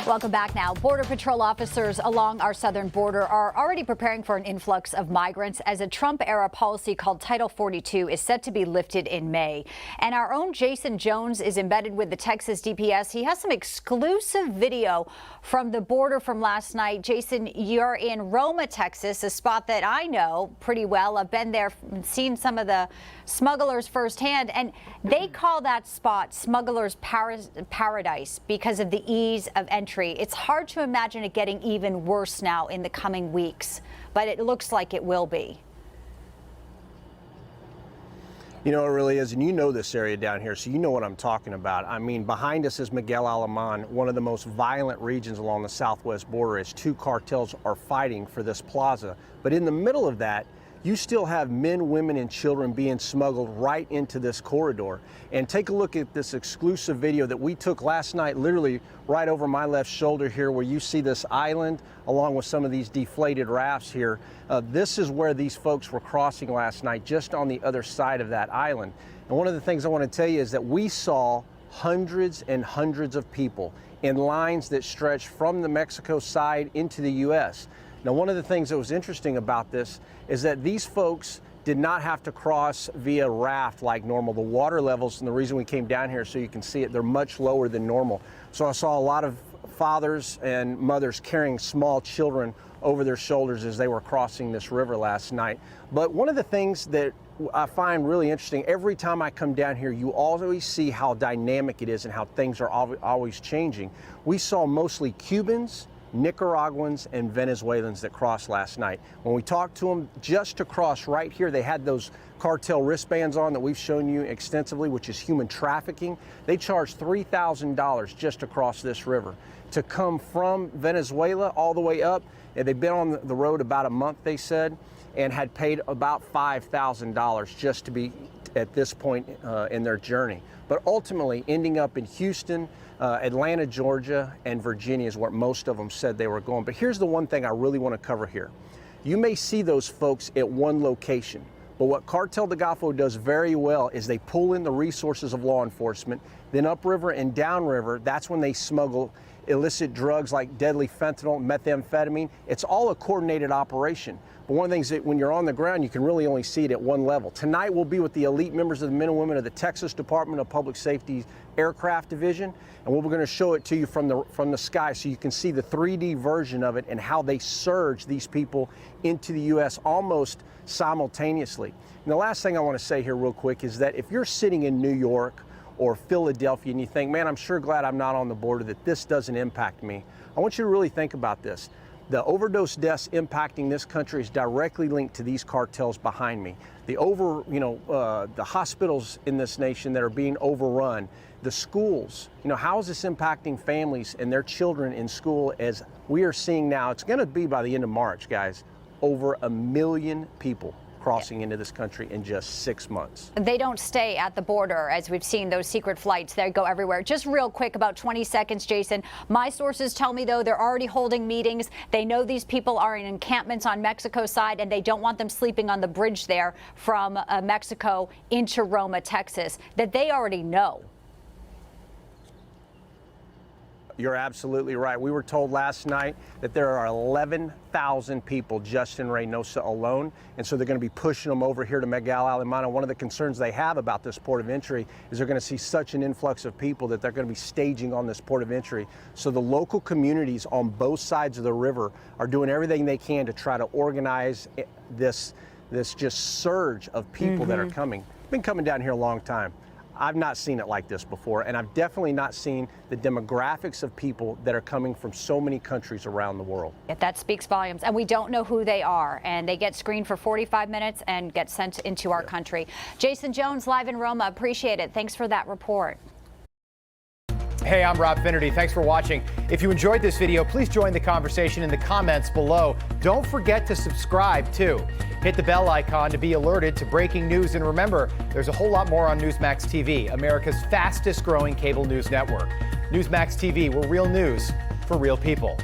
Welcome back now. Border Patrol officers along our southern border are already preparing for an influx of migrants as a Trump-era policy called Title 42 is set to be lifted in May. And our own Jaeson Jones is embedded with the Texas DPS. He has some exclusive video from the border from last night. Jaeson, you're in Roma, Texas, a spot that I know pretty well. I've been there and seen some of the smugglers firsthand, and they call that spot Smuggler's Paradise because of the ease of entry. It's hard to imagine it getting even worse now in the coming weeks, but it looks like it will be. You know, it really is, and you know this area down here, so you know what I'm talking about. I mean, behind us is Miguel Alemán, one of the most violent regions along the southwest border, as two cartels are fighting for this plaza. But in the middle of that, you still have men, women, and children being smuggled right into this corridor. And take a look at this exclusive video that we took last night, literally right over my left shoulder here, where you see this island along with some of these deflated rafts here. This is where these folks were crossing last night, just on the other side of that island. And one of the things I want to tell you is that we saw hundreds and hundreds of people in lines that stretched from the Mexico side into the U.S. Now, one of the things that was interesting about this is that these folks did not have to cross via raft like normal. The water levels, and the reason we came down here so you can see it, they're much lower than normal. So I saw a lot of fathers and mothers carrying small children over their shoulders as they were crossing this river last night. But one of the things that I find really interesting, every time I come down here, you always see how dynamic it is and how things are always changing. We saw mostly Cubans, Nicaraguans, and Venezuelans that crossed last night. When we talked to them, just to cross right here, they had those cartel wristbands on that we've shown you extensively, which is human trafficking. They charged $3,000 just to cross this river. To come from Venezuela all the way up, and they've been on the road about a month, they said, and had paid about $5,000 just to be at this point in their journey. But ultimately ending up in Houston, Atlanta, Georgia, and Virginia is where most of them said they were going. But here's the one thing I really want to cover here. You may see those folks at one location, but what Cartel de Golfo does very well is they pull in the resources of law enforcement, then upriver and downriver, that's when they smuggle illicit drugs like deadly fentanyl, methamphetamine. It's all a coordinated operation. But one of the things that when you're on the ground, you can really only see it at one level. Tonight we'll be with the elite members of the men and women of the Texas Department of Public Safety's Aircraft Division, and we're going to show it to you from the sky so you can see the 3D version of it and how they surge these people into the U.S. almost simultaneously. And the last thing I want to say here real quick is that if you're sitting in New York or Philadelphia and you think, man, I'm sure glad I'm not on the border, that this doesn't impact me, I want you to really think about this. The overdose deaths impacting this country is directly linked to these cartels behind me. The hospitals in this nation that are being overrun, the schools, how is this impacting families and their children in school? As we are seeing now, it's going to be by the end of March, guys, over 1 million people crossing into this country in just 6 months. They don't stay at the border, as we've seen those secret flights. They go everywhere. Just real quick, about 20 seconds, Jaeson. My sources tell me, though, they're already holding meetings. They know these people are in encampments on Mexico's side, and they don't want them sleeping on the bridge there from Mexico into Roma, Texas, that they already know. You're absolutely right. We were told last night that there are 11,000 people just in Reynosa alone, and so they're going to be pushing them over here to Miguel Alemán. One of the concerns they have about this port of entry is they're going to see such an influx of people that they're going to be staging on this port of entry. So the local communities on both sides of the river are doing everything they can to try to organize this just surge of people that are coming. Been coming down here a long time. I've not seen it like this before, and I've definitely not seen the demographics of people that are coming from so many countries around the world. That speaks volumes, and we don't know who they are, and they get screened for 45 minutes and get sent into our country. Jaeson Jones, live in Roma. Appreciate it. Thanks for that report. Hey, I'm Rob Finnerty. Thanks for watching. If you enjoyed this video, please join the conversation in the comments below. Don't forget to subscribe, too. Hit the bell icon to be alerted to breaking news. And remember, there's a whole lot more on Newsmax TV, America's fastest growing cable news network. Newsmax TV, we're real news for real people.